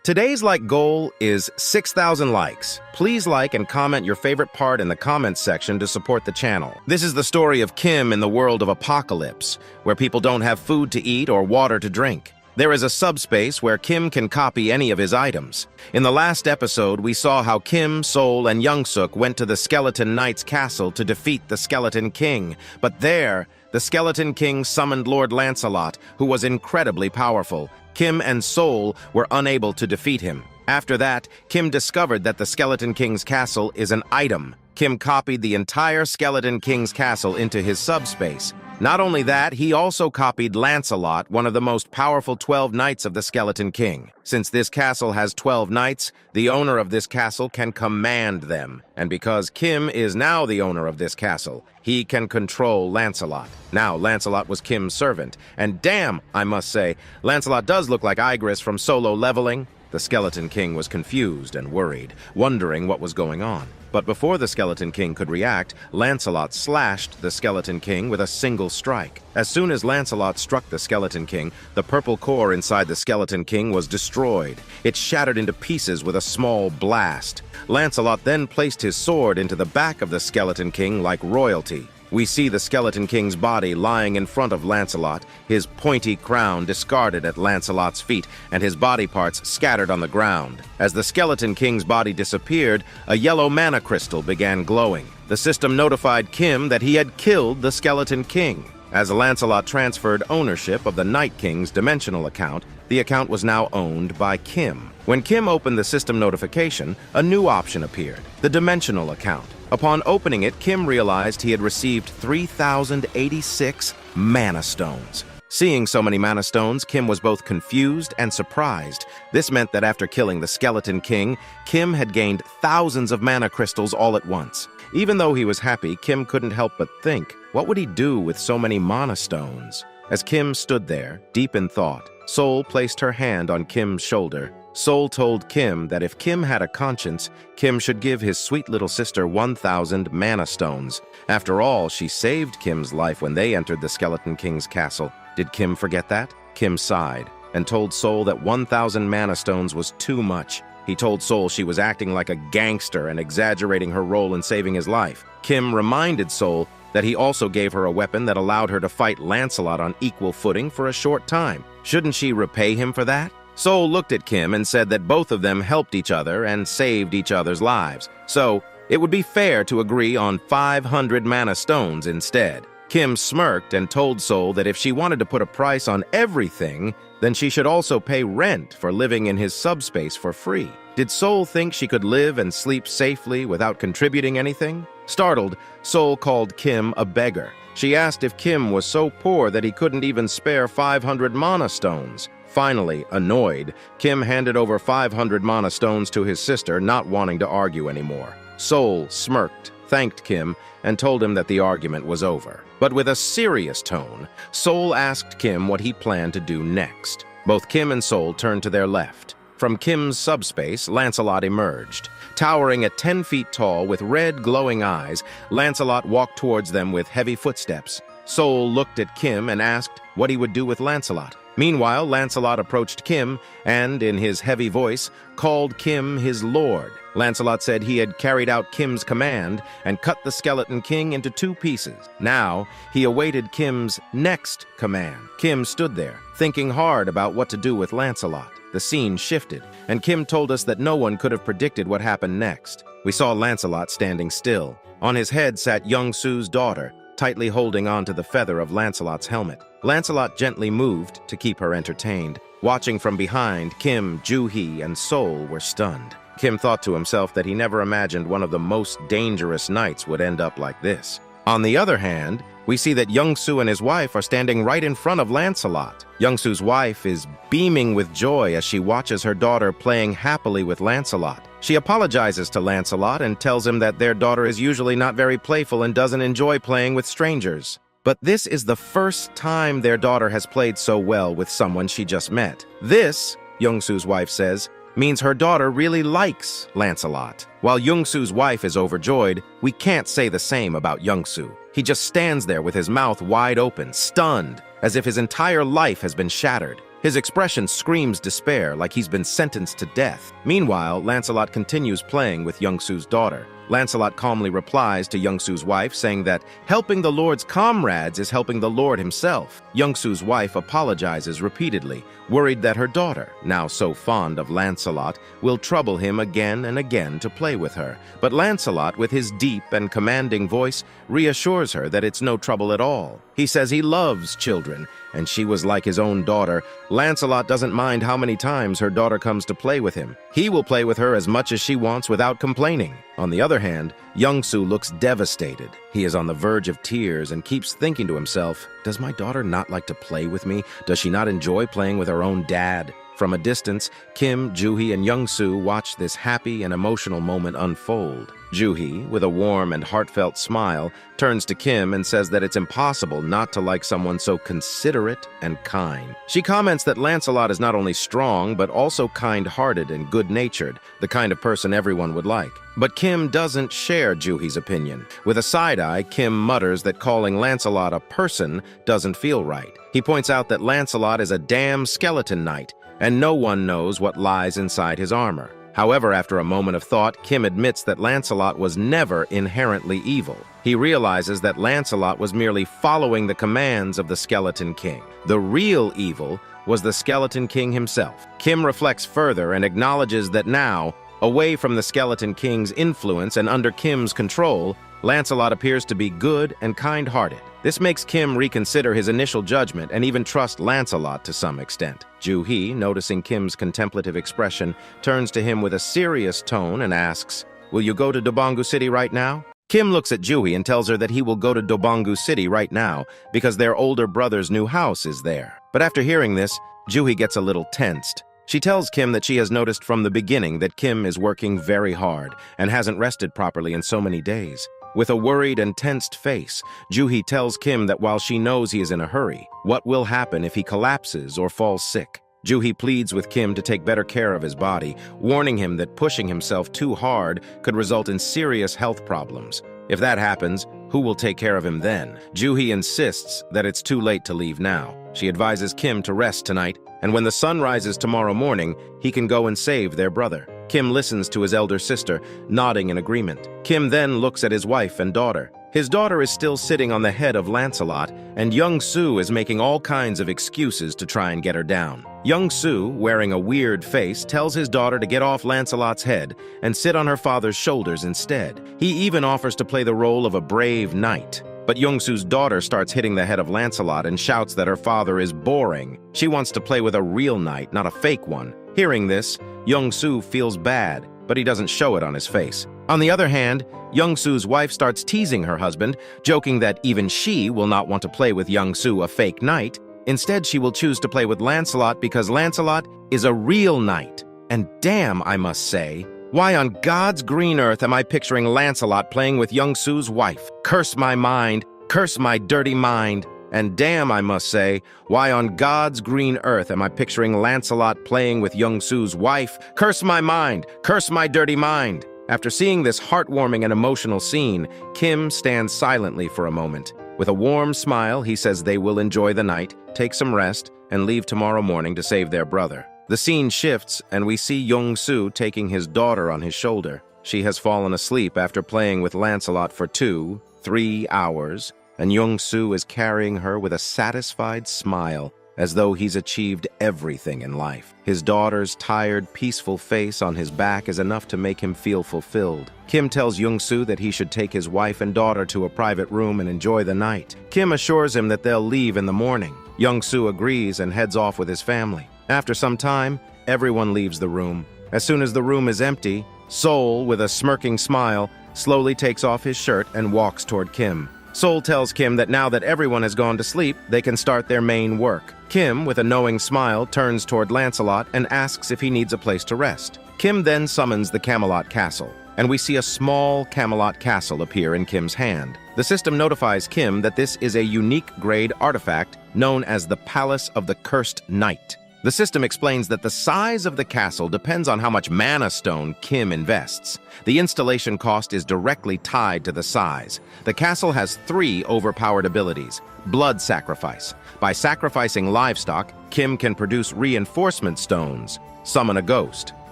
Today's like goal is 6,000 likes. Please like and comment your favorite part in the comments section to support the channel. This is the story of Kim in the world of apocalypse, where people don't have food to eat or water to drink. There is a subspace where Kim can copy any of his items. In the last episode, we saw how Kim, Sol, and Youngsuk went to the Skeleton Knight's castle to defeat the Skeleton King. But there, the Skeleton King summoned Lord Lancelot, who was incredibly powerful. Kim and Sol were unable to defeat him. After that, Kim discovered that the Skeleton King's castle is an item. Kim copied the entire Skeleton King's castle into his subspace. Not only that, he also copied Lancelot, one of the most powerful 12 knights of the Skeleton King. Since this castle has 12 knights, the owner of this castle can command them. And because Kim is now the owner of this castle, he can control Lancelot. Now, Lancelot was Kim's servant. And damn, I must say, Lancelot does look like Igris from Solo Leveling. The Skeleton King was confused and worried, wondering what was going on. But before the Skeleton King could react, Lancelot slashed the Skeleton King with a single strike. As soon as Lancelot struck the Skeleton King, the purple core inside the Skeleton King was destroyed. It shattered into pieces with a small blast. Lancelot then placed his sword into the back of the Skeleton King like royalty. We see the Skeleton King's body lying in front of Lancelot, his pointy crown discarded at Lancelot's feet, and his body parts scattered on the ground. As the Skeleton King's body disappeared, a yellow mana crystal began glowing. The system notified Kim that he had killed the Skeleton King. As Lancelot transferred ownership of the Night King's dimensional account, the account was now owned by Kim. When Kim opened the system notification, a new option appeared, the dimensional account. Upon opening it, Kim realized he had received 3,086 mana stones. Seeing so many mana stones, Kim was both confused and surprised. This meant that after killing the Skeleton King, Kim had gained thousands of mana crystals all at once. Even though he was happy, Kim couldn't help but think, what would he do with so many mana stones? As Kim stood there, deep in thought, Sol placed her hand on Kim's shoulder. Sol told Kim that if Kim had a conscience, Kim should give his sweet little sister 1,000 mana stones. After all, she saved Kim's life when they entered the Skeleton King's castle. Did Kim forget that? Kim sighed and told Sol that 1,000 mana stones was too much. He told Sol she was acting like a gangster and exaggerating her role in saving his life. Kim reminded Sol that he also gave her a weapon that allowed her to fight Lancelot on equal footing for a short time. Shouldn't she repay him for that? Sol looked at Kim and said that both of them helped each other and saved each other's lives. So, it would be fair to agree on 500 mana stones instead. Kim smirked and told Sol that if she wanted to put a price on everything, then she should also pay rent for living in his subspace for free. Did Sol think she could live and sleep safely without contributing anything? Startled, Sol called Kim a beggar. She asked if Kim was so poor that he couldn't even spare 500 mana stones. Finally, annoyed, Kim handed over 500 mana stones to his sister, not wanting to argue anymore. Sol smirked, thanked Kim, and told him that the argument was over. But with a serious tone, Sol asked Kim what he planned to do next. Both Kim and Sol turned to their left. From Kim's subspace, Lancelot emerged. Towering at 10 feet tall with red glowing eyes, Lancelot walked towards them with heavy footsteps. Sol looked at Kim and asked what he would do with Lancelot. Meanwhile, Lancelot approached Kim and, in his heavy voice, called Kim his lord. Lancelot said he had carried out Kim's command and cut the Skeleton King into 2 pieces. Now, he awaited Kim's next command. Kim stood there, thinking hard about what to do with Lancelot. The scene shifted, and Kim told us that no one could have predicted what happened next. We saw Lancelot standing still. On his head sat Youngsu's daughter, tightly holding on to the feather of Lancelot's helmet. Lancelot gently moved to keep her entertained. Watching from behind, Kim, Juhi, and Sol were stunned. Kim thought to himself that he never imagined one of the most dangerous knights would end up like this. On the other hand, we see that Youngsu and his wife are standing right in front of Lancelot. Youngsu's wife is beaming with joy as she watches her daughter playing happily with Lancelot. She apologizes to Lancelot and tells him that their daughter is usually not very playful and doesn't enjoy playing with strangers. But this is the first time their daughter has played so well with someone she just met. This, Youngsu's wife says, means her daughter really likes Lancelot. While Youngsu's wife is overjoyed, we can't say the same about Youngsu. He just stands there with his mouth wide open, stunned, as if his entire life has been shattered. His expression screams despair, like he's been sentenced to death. Meanwhile, Lancelot continues playing with Young-Soo's daughter. Lancelot calmly replies to Young-Soo's wife, saying that helping the Lord's comrades is helping the Lord himself. Young-Soo's wife apologizes repeatedly, worried that her daughter, now so fond of Lancelot, will trouble him again and again to play with her. But Lancelot, with his deep and commanding voice, reassures her that it's no trouble at all. He says he loves children, and she was like his own daughter. Lancelot doesn't mind how many times her daughter comes to play with him. He will play with her as much as she wants without complaining. On the other hand, Young-Soo looks devastated. He is on the verge of tears and keeps thinking to himself, does my daughter not like to play with me? Does she not enjoy playing with her own dad? From a distance, Kim, Joohee, and Young-Soo watch this happy and emotional moment unfold. Joohee, with a warm and heartfelt smile, turns to Kim and says that it's impossible not to like someone so considerate and kind. She comments that Lancelot is not only strong, but also kind-hearted and good-natured, the kind of person everyone would like. But Kim doesn't share Joohee's opinion. With a side-eye, Kim mutters that calling Lancelot a person doesn't feel right. He points out that Lancelot is a damn skeleton knight, and no one knows what lies inside his armor. However, after a moment of thought, Kim admits that Lancelot was never inherently evil. He realizes that Lancelot was merely following the commands of the Skeleton King. The real evil was the Skeleton King himself. Kim reflects further and acknowledges that now, away from the Skeleton King's influence and under Kim's control, Lancelot appears to be good and kind-hearted. This makes Kim reconsider his initial judgment and even trust Lancelot to some extent. Joohee, noticing Kim's contemplative expression, turns to him with a serious tone and asks, "Will you go to Dobongu City right now?" Kim looks at Joohee and tells her that he will go to Dobongu City right now because their older brother's new house is there. But after hearing this, Joohee gets a little tensed. She tells Kim that she has noticed from the beginning that Kim is working very hard and hasn't rested properly in so many days. With a worried and tensed face, Joohee tells Kim that while she knows he is in a hurry, what will happen if he collapses or falls sick? Joohee pleads with Kim to take better care of his body, warning him that pushing himself too hard could result in serious health problems. If that happens, who will take care of him then? Joohee insists that it's too late to leave now. She advises Kim to rest tonight, and when the sun rises tomorrow morning, he can go and save their brother. Kim listens to his elder sister, nodding in agreement. Kim then looks at his wife and daughter. His daughter is still sitting on the head of Lancelot, and Young-Soo is making all kinds of excuses to try and get her down. Young-Soo, wearing a weird face, tells his daughter to get off Lancelot's head and sit on her father's shoulders instead. He even offers to play the role of a brave knight. But Young-Soo's daughter starts hitting the head of Lancelot and shouts that her father is boring. She wants to play with a real knight, not a fake one. Hearing this, Young-Soo feels bad, but he doesn't show it on his face. On the other hand, Young-Soo's wife starts teasing her husband, joking that even she will not want to play with Young-Soo, a fake knight. Instead, she will choose to play with Lancelot because Lancelot is a real knight. And damn, I must say, why on God's green earth am I picturing Lancelot playing with Young-Soo's wife? Curse my mind, curse my dirty mind. And damn, I must say, why on God's green earth am I picturing Lancelot playing with Young-Soo's wife? Curse my mind, curse my dirty mind. After seeing this heartwarming and emotional scene, Kim stands silently for a moment. With a warm smile, he says they will enjoy the night, take some rest, and leave tomorrow morning to save their brother. The scene shifts, and we see Young-Soo taking his daughter on his shoulder. She has fallen asleep after playing with Lancelot for 2-3 hours, and Young-Soo is carrying her with a satisfied smile, as though he's achieved everything in life. His daughter's tired, peaceful face on his back is enough to make him feel fulfilled. Kim tells Young-Soo that he should take his wife and daughter to a private room and enjoy the night. Kim assures him that they'll leave in the morning. Young-Soo agrees and heads off with his family. After some time, everyone leaves the room. As soon as the room is empty, Sol, with a smirking smile, slowly takes off his shirt and walks toward Kim. Sol tells Kim that now that everyone has gone to sleep, they can start their main work. Kim, with a knowing smile, turns toward Lancelot and asks if he needs a place to rest. Kim then summons the Camelot Castle, and we see a small Camelot Castle appear in Kim's hand. The system notifies Kim that this is a unique grade artifact known as the Palace of the Cursed Knight. The system explains that the size of the castle depends on how much mana stone Kim invests. The installation cost is directly tied to the size. The castle has 3 overpowered abilities. Blood sacrifice. By sacrificing livestock, Kim can produce reinforcement stones. Summon a ghost.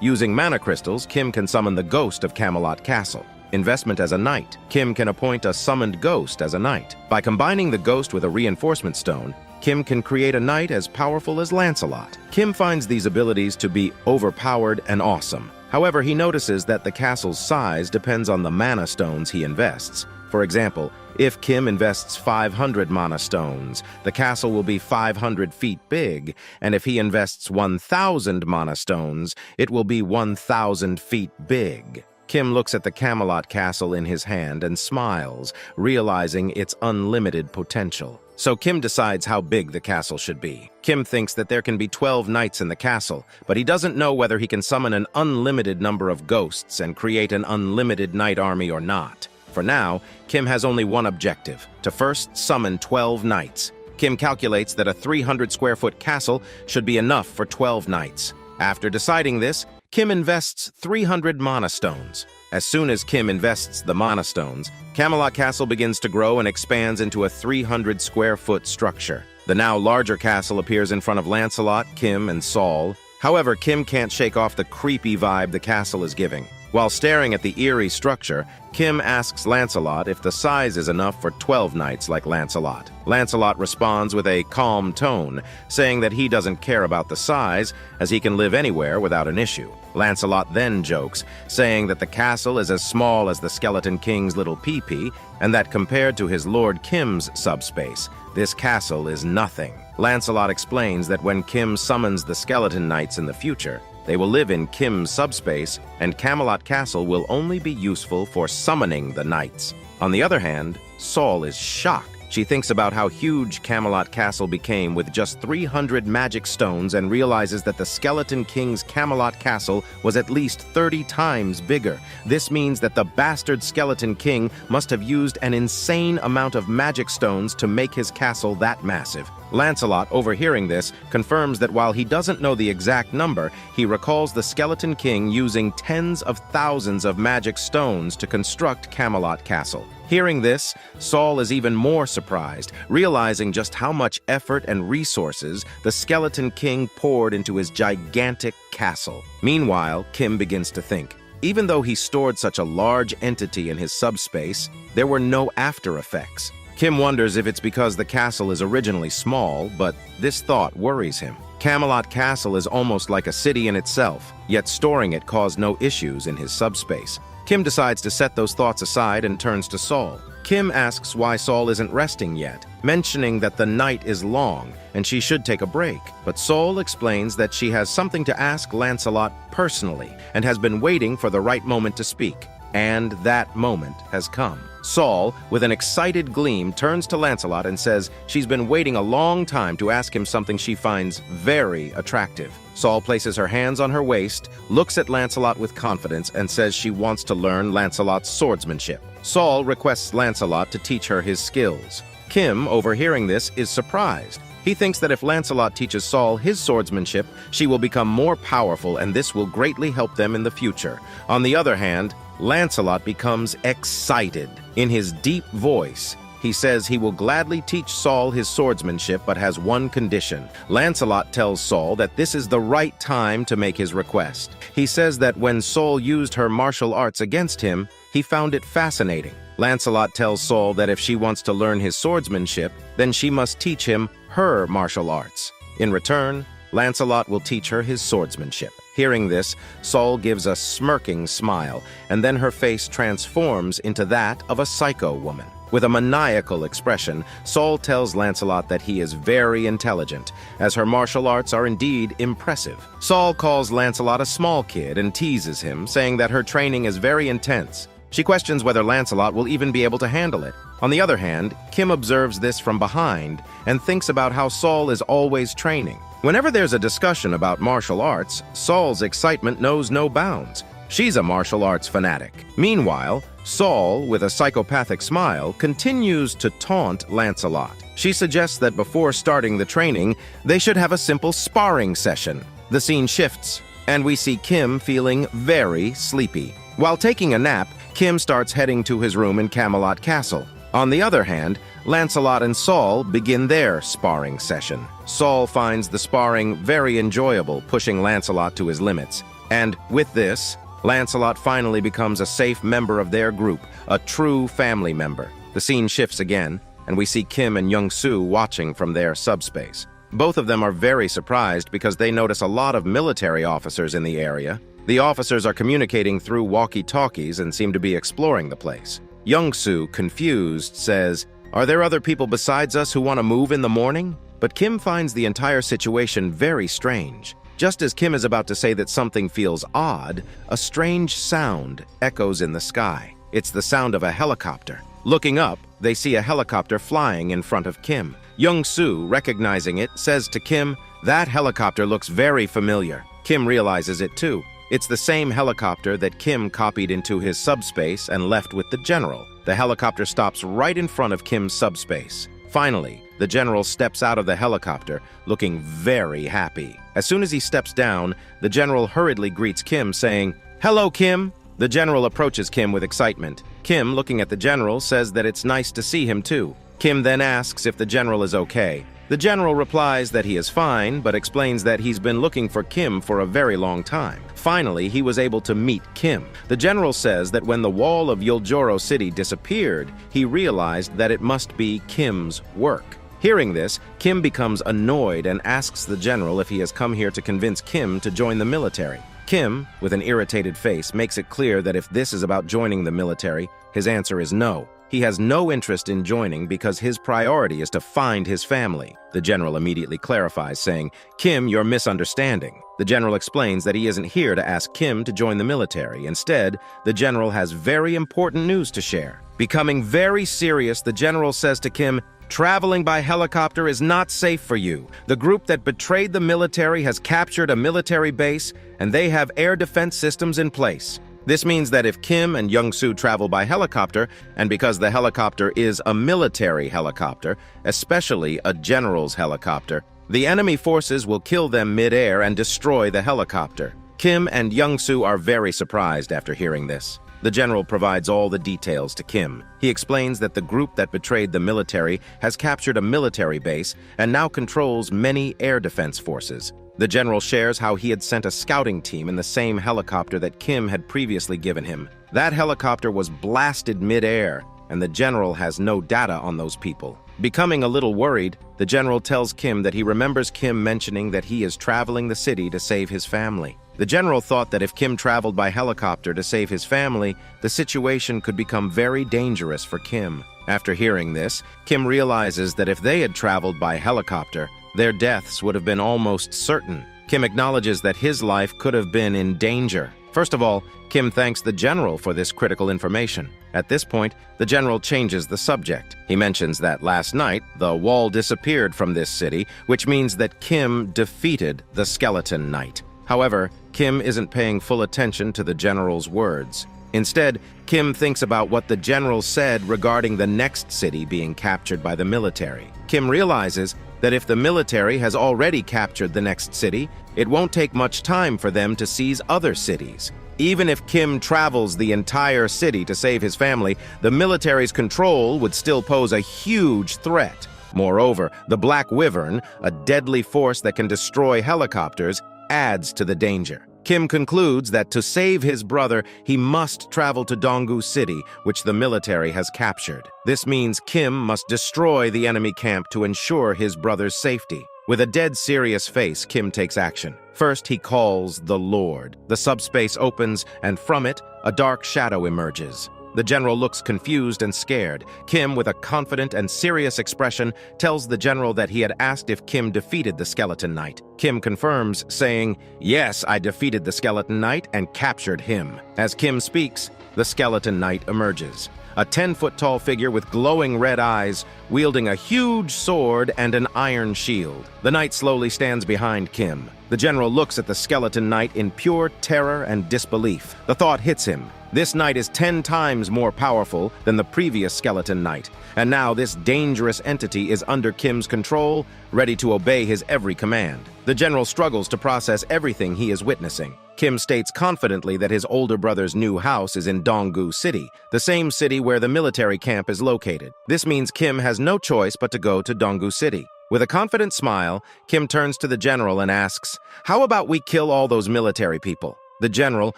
Using mana crystals, Kim can summon the ghost of Camelot Castle. Investment as a knight. Kim can appoint a summoned ghost as a knight. By combining the ghost with a reinforcement stone, Kim can create a knight as powerful as Lancelot. Kim finds these abilities to be overpowered and awesome. However, he notices that the castle's size depends on the mana stones he invests. For example, if Kim invests 500 mana stones, the castle will be 500 feet big, and if he invests 1,000 mana stones, it will be 1,000 feet big. Kim looks at the Camelot Castle in his hand and smiles, realizing its unlimited potential. So Kim decides how big the castle should be. Kim thinks that there can be 12 knights in the castle, but he doesn't know whether he can summon an unlimited number of ghosts and create an unlimited knight army or not. For now, Kim has only one objective: to first summon 12 knights. Kim calculates that a 300-square-foot castle should be enough for 12 knights. After deciding this, Kim invests 300 mana stones. As soon as Kim invests the mana stones, Camelot Castle begins to grow and expands into a 300-square-foot structure. The now larger castle appears in front of Lancelot, Kim, and Saul. However, Kim can't shake off the creepy vibe the castle is giving. While staring at the eerie structure, Kim asks Lancelot if the size is enough for 12 knights like Lancelot. Lancelot responds with a calm tone, saying that he doesn't care about the size, as he can live anywhere without an issue. Lancelot then jokes, saying that the castle is as small as the Skeleton King's little pee-pee, and that compared to his Lord Kim's subspace, this castle is nothing. Lancelot explains that when Kim summons the Skeleton Knights in the future, they will live in Kim's subspace, and Camelot Castle will only be useful for summoning the knights. On the other hand, Saul is shocked. She thinks about how huge Camelot Castle became with just 300 magic stones and realizes that the Skeleton King's Camelot Castle was at least 30 times bigger. This means that the bastard Skeleton King must have used an insane amount of magic stones to make his castle that massive. Lancelot, overhearing this, confirms that while he doesn't know the exact number, he recalls the Skeleton King using tens of thousands of magic stones to construct Camelot Castle. Hearing this, Saul is even more surprised, realizing just how much effort and resources the Skeleton King poured into his gigantic castle. Meanwhile, Kim begins to think. Even though he stored such a large entity in his subspace, there were no after effects. Kim wonders if it's because the castle is originally small, but this thought worries him. Camelot Castle is almost like a city in itself, yet storing it caused no issues in his subspace. Kim decides to set those thoughts aside and turns to Saul. Kim asks why Saul isn't resting yet, mentioning that the night is long and she should take a break. But Saul explains that she has something to ask Lancelot personally and has been waiting for the right moment to speak. And that moment has come. Saul, with an excited gleam, turns to Lancelot and says she's been waiting a long time to ask him something she finds very attractive. Saul places her hands on her waist, looks at Lancelot with confidence, and says she wants to learn Lancelot's swordsmanship. Saul requests Lancelot to teach her his skills. Kim, overhearing this, is surprised. He thinks that if Lancelot teaches Saul his swordsmanship, she will become more powerful, and this will greatly help them in the future. On the other hand, Lancelot becomes excited. In his deep voice, he says he will gladly teach Saul his swordsmanship, but has one condition. Lancelot tells Saul that this is the right time to make his request. He says that when Saul used her martial arts against him, he found it fascinating. Lancelot tells Saul that if she wants to learn his swordsmanship, then she must teach him her martial arts. In return, Lancelot will teach her his swordsmanship. Hearing this, Saul gives a smirking smile, and then her face transforms into that of a psycho woman. With a maniacal expression, Saul tells Lancelot that he is very intelligent, as her martial arts are indeed impressive. Saul calls Lancelot a small kid and teases him, saying that her training is very intense. She questions whether Lancelot will even be able to handle it. On the other hand, Kim observes this from behind and thinks about how Saul is always training. Whenever there's a discussion about martial arts, Saul's excitement knows no bounds. She's a martial arts fanatic. Meanwhile, Saul, with a psychopathic smile, continues to taunt Lancelot. She suggests that before starting the training, they should have a simple sparring session. The scene shifts, and we see Kim feeling very sleepy. While taking a nap, Kim starts heading to his room in Camelot Castle. On the other hand, Lancelot and Saul begin their sparring session. Saul finds the sparring very enjoyable, pushing Lancelot to his limits. And with this, Lancelot finally becomes a safe member of their group, a true family member. The scene shifts again, and we see Kim and Young-soo watching from their subspace. Both of them are very surprised because they notice a lot of military officers in the area. The officers are communicating through walkie-talkies and seem to be exploring the place. Young-soo, confused, says, "Are there other people besides us who want to move in the morning?" But Kim finds the entire situation very strange. Just as Kim is about to say that something feels odd, a strange sound echoes in the sky. It's the sound of a helicopter. Looking up, they see a helicopter flying in front of Kim. Young-soo, recognizing it, says to Kim, "That helicopter looks very familiar." Kim realizes it too. It's the same helicopter that Kim copied into his subspace and left with the general. The helicopter stops right in front of Kim's subspace. Finally, the general steps out of the helicopter, looking very happy. As soon as he steps down, the general hurriedly greets Kim, saying, "Hello, Kim." The general approaches Kim with excitement. Kim, looking at the general, says that it's nice to see him too. Kim then asks if the general is okay. The general replies that he is fine, but explains that he's been looking for Kim for a very long time. Finally, he was able to meet Kim. The general says that when the wall of Yuljoro City disappeared, he realized that it must be Kim's work. Hearing this, Kim becomes annoyed and asks the general if he has come here to convince Kim to join the military. Kim, with an irritated face, makes it clear that if this is about joining the military, his answer is no. He has no interest in joining because his priority is to find his family. The general immediately clarifies, saying, "Kim, you're misunderstanding." The general explains that he isn't here to ask Kim to join the military. Instead, the general has very important news to share. Becoming very serious, the general says to Kim, "Traveling by helicopter is not safe for you. The group that betrayed the military has captured a military base, and they have air defense systems in place." This means that if Kim and Young-soo travel by helicopter, and because the helicopter is a military helicopter, especially a general's helicopter, the enemy forces will kill them mid-air and destroy the helicopter. Kim and Young-soo are very surprised after hearing this. The general provides all the details to Kim. He explains that the group that betrayed the military has captured a military base and now controls many air defense forces. The general shares how he had sent a scouting team in the same helicopter that Kim had previously given him. That helicopter was blasted mid-air, and the general has no data on those people. Becoming a little worried, the general tells Kim that he remembers Kim mentioning that he is traveling the city to save his family. The general thought that if Kim traveled by helicopter to save his family, the situation could become very dangerous for Kim. After hearing this, Kim realizes that if they had traveled by helicopter, their deaths would have been almost certain. Kim acknowledges that his life could have been in danger. First of all, Kim thanks the general for this critical information. At this point, the general changes the subject. He mentions that last night, the wall disappeared from this city, which means that Kim defeated the Skeleton Knight. However, Kim isn't paying full attention to the general's words. Instead, Kim thinks about what the general said regarding the next city being captured by the military. Kim realizes that if the military has already captured the next city, it won't take much time for them to seize other cities. Even if Kim travels the entire city to save his family, the military's control would still pose a huge threat. Moreover, the Black Wyvern, a deadly force that can destroy helicopters, adds to the danger. Kim concludes that to save his brother, he must travel to Donggu City, which the military has captured. This means Kim must destroy the enemy camp to ensure his brother's safety. With a dead serious face, Kim takes action. First, he calls the Lord. The subspace opens, and from it, a dark shadow emerges. The general looks confused and scared. Kim, with a confident and serious expression, tells the general that he had asked if Kim defeated the Skeleton Knight. Kim confirms, saying, "Yes, I defeated the Skeleton Knight and captured him." As Kim speaks, the Skeleton Knight emerges. a 10-foot-tall figure with glowing red eyes, wielding a huge sword and an iron shield. The knight slowly stands behind Kim. The general looks at the skeleton knight in pure terror and disbelief. The thought hits him. This knight is 10 times more powerful than the previous skeleton knight, and now this dangerous entity is under Kim's control, ready to obey his every command. The general struggles to process everything he is witnessing. Kim states confidently that his older brother's new house is in Donggu City, the same city where the military camp is located. This means Kim has no choice but to go to Donggu City. With a confident smile, Kim turns to the general and asks, "How about we kill all those military people?" The general,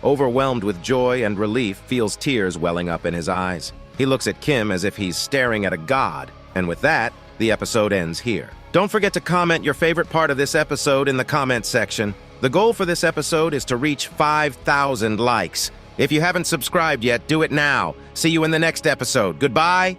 overwhelmed with joy and relief, feels tears welling up in his eyes. He looks at Kim as if he's staring at a god. And with that, the episode ends here. Don't forget to comment your favorite part of this episode in the comments section. The goal for this episode is to reach 5,000 likes. If you haven't subscribed yet, do it now. See you in the next episode. Goodbye.